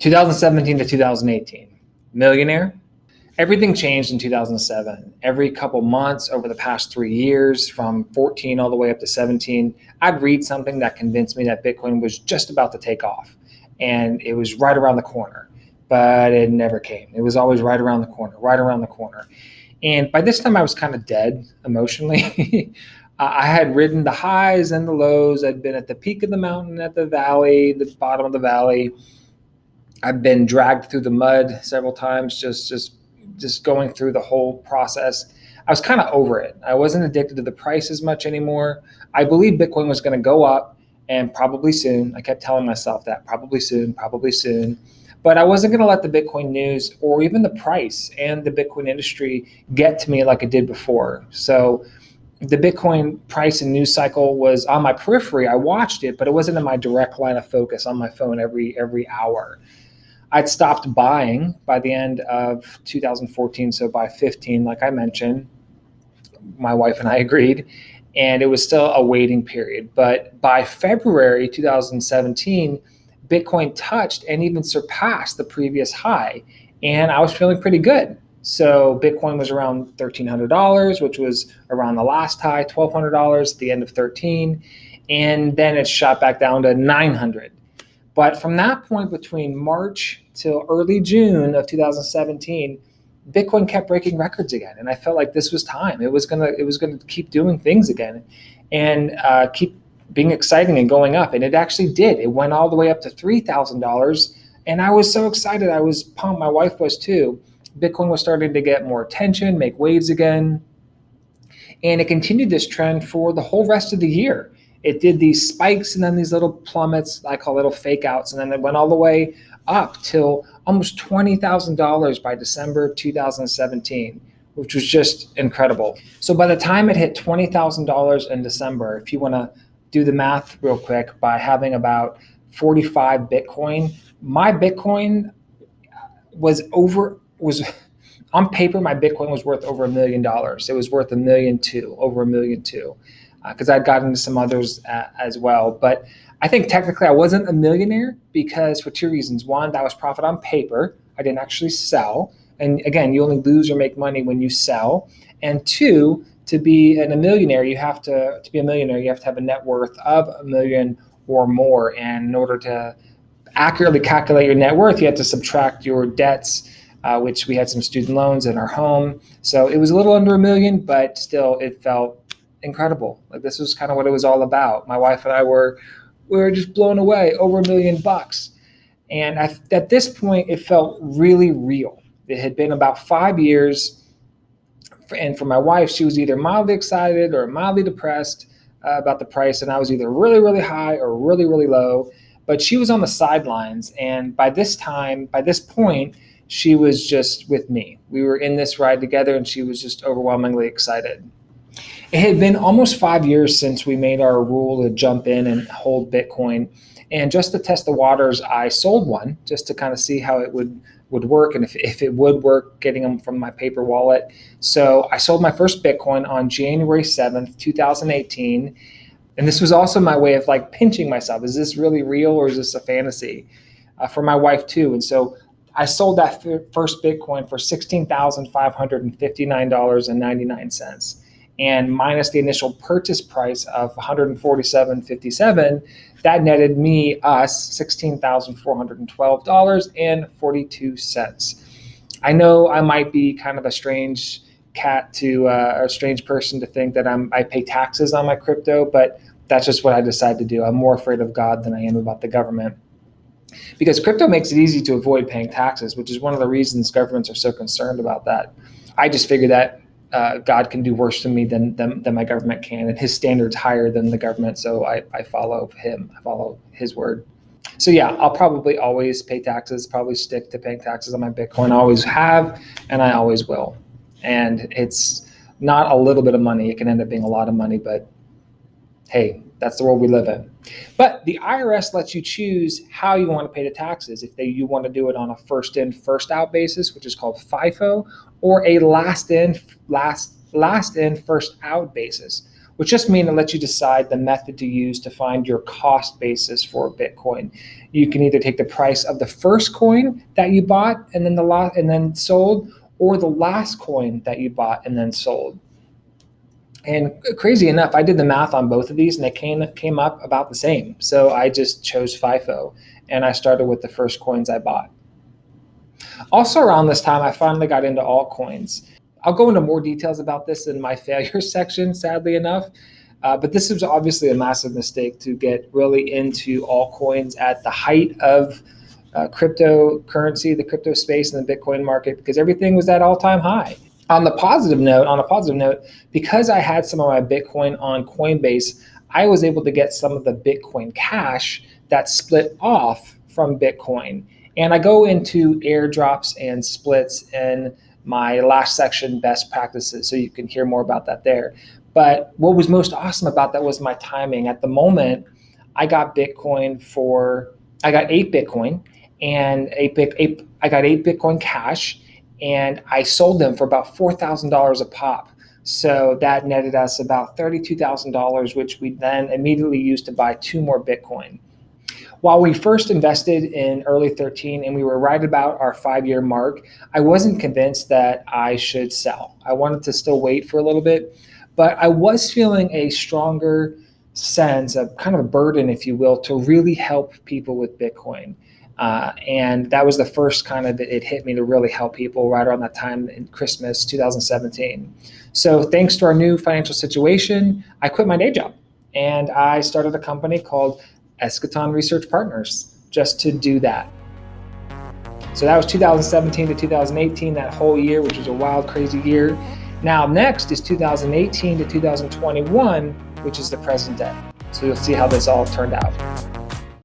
2017 to 2018, millionaire. Everything changed in 2007. Every couple months over the past 3 years, from 14 all the way up to 17, I'd read something that convinced me that Bitcoin was just about to take off. And it was right around the corner, but it never came. It was always right around the corner, right around the corner. And by this time I was kind of dead emotionally. I had ridden the highs and the lows. I'd been at the peak of the mountain, at the valley, the bottom of the valley. I've been dragged through the mud several times, just going through the whole process. I was kind of over it. I wasn't addicted to the price as much anymore. I believed Bitcoin was going to go up, and probably soon. I kept telling myself that, probably soon, probably soon. But I wasn't going to let the Bitcoin news or even the price and the Bitcoin industry get to me like it did before. So the Bitcoin price and news cycle was on my periphery. I watched it, but it wasn't in my direct line of focus on my phone every hour. I'd stopped buying by the end of 2014. So by 15, like I mentioned, my wife and I agreed, and it was still a waiting period. But by February 2017, Bitcoin touched and even surpassed the previous high, and I was feeling pretty good. So Bitcoin was around $1,300, which was around the last high, $1,200 at the end of 13, and then it shot back down to $900. But from that point, between March till early June of 2017, Bitcoin kept breaking records again, and I felt like this was time. It was gonna keep doing things again, and keep being exciting and going up. And it actually did. It went all the way up to $3,000, and I was so excited. I was pumped. My wife was too. Bitcoin was starting to get more attention, make waves again, and it continued this trend for the whole rest of the year. It did these spikes and then these little plummets, I call little fake outs, and then it went all the way up till almost $20,000 by December 2017, which was just incredible. So by the time it hit $20,000 in December, if you want to do the math real quick, by having about 45 Bitcoin, my Bitcoin was on paper, my Bitcoin was worth over $1 million. It was worth $1.2 million, over $1.2 million, because I'd gotten into some others as well. But I think technically I wasn't a millionaire because for two reasons. One, that was profit on paper. I didn't actually sell. And again, you only lose or make money when you sell. And two, to be a millionaire, you have to have a net worth of $1 million or more. And in order to accurately calculate your net worth, you have to subtract your debts, which we had some student loans in our home. So it was a little under $1 million, but still it felt incredible. Like this was kind of what it was all about. My wife and I were just blown away, over $1 million. And at this point, it felt really real. It had been about 5 years. And for my wife, she was either mildly excited or mildly depressed about the price. And I was either really, really high or really, really low. But she was on the sidelines. And by this point, she was just with me. We were in this ride together, and she was just overwhelmingly excited. It had been almost 5 years since we made our rule to jump in and hold Bitcoin. And just to test the waters, I sold one just to kind of see how it would work, and if it would work, getting them from my paper wallet. So I sold my first Bitcoin on January 7th, 2018. And this was also my way of like pinching myself. Is this really real or is this a fantasy? For my wife too. And so I sold that first Bitcoin for $16,559.99. And minus the initial purchase price of $147.57, that netted us $16,412.42. I know I might be kind of a strange cat to a strange person to think that I pay taxes on my crypto, but that's just what I decided to do. I'm more afraid of God than I am about the government, because crypto makes it easy to avoid paying taxes, which is one of the reasons governments are so concerned about that. I just figure that God can do worse to me than my government can, and his standard's higher than the government, so I follow him. I follow his word. So yeah, I'll probably always pay taxes, probably stick to paying taxes on my Bitcoin. I always have, and I always will. And it's not a little bit of money. It can end up being a lot of money, but hey, that's the world we live in. But the IRS lets you choose how you want to pay the taxes. If you want to do it on a first in, first out basis, which is called FIFO, or a last in, first out basis, which just means it lets you decide the method to use to find your cost basis for Bitcoin. You can either take the price of the first coin that you bought and then sold, or the last coin that you bought and then sold. And crazy enough, I did the math on both of these and they came up about the same. So I just chose FIFO and I started with the first coins I bought. Also around this time, I finally got into altcoins. I'll go into more details about this in my failure section, sadly enough. But this was obviously a massive mistake to get really into altcoins at the height of cryptocurrency, the crypto space, and the Bitcoin market, because everything was at all-time high. On a positive note, because I had some of my Bitcoin on Coinbase, I was able to get some of the Bitcoin Cash that split off from Bitcoin. And I go into airdrops and splits in my last section, best practices, so you can hear more about that there. But what was most awesome about that was my timing. At the moment, I got 8 Bitcoin and I got 8 Bitcoin Cash, and I sold them for about $4,000 a pop. So that netted us about $32,000, which we then immediately used to buy 2 more Bitcoin. While we first invested in early 13 and we were right about our 5-year mark, I wasn't convinced that I should sell. I wanted to still wait for a little bit, but I was feeling a stronger sense of kind of a burden, if you will, to really help people with Bitcoin. And that was the first kind of, it hit me to really help people right around that time in Christmas 2017. So thanks to our new financial situation, I quit my day job and I started a company called EschatonResearch Partners just to do that. So that was 2017 to 2018, that whole year, which was a wild, crazy year. Now next is 2018 to 2021, which is the present day. So you'll see how this all turned out.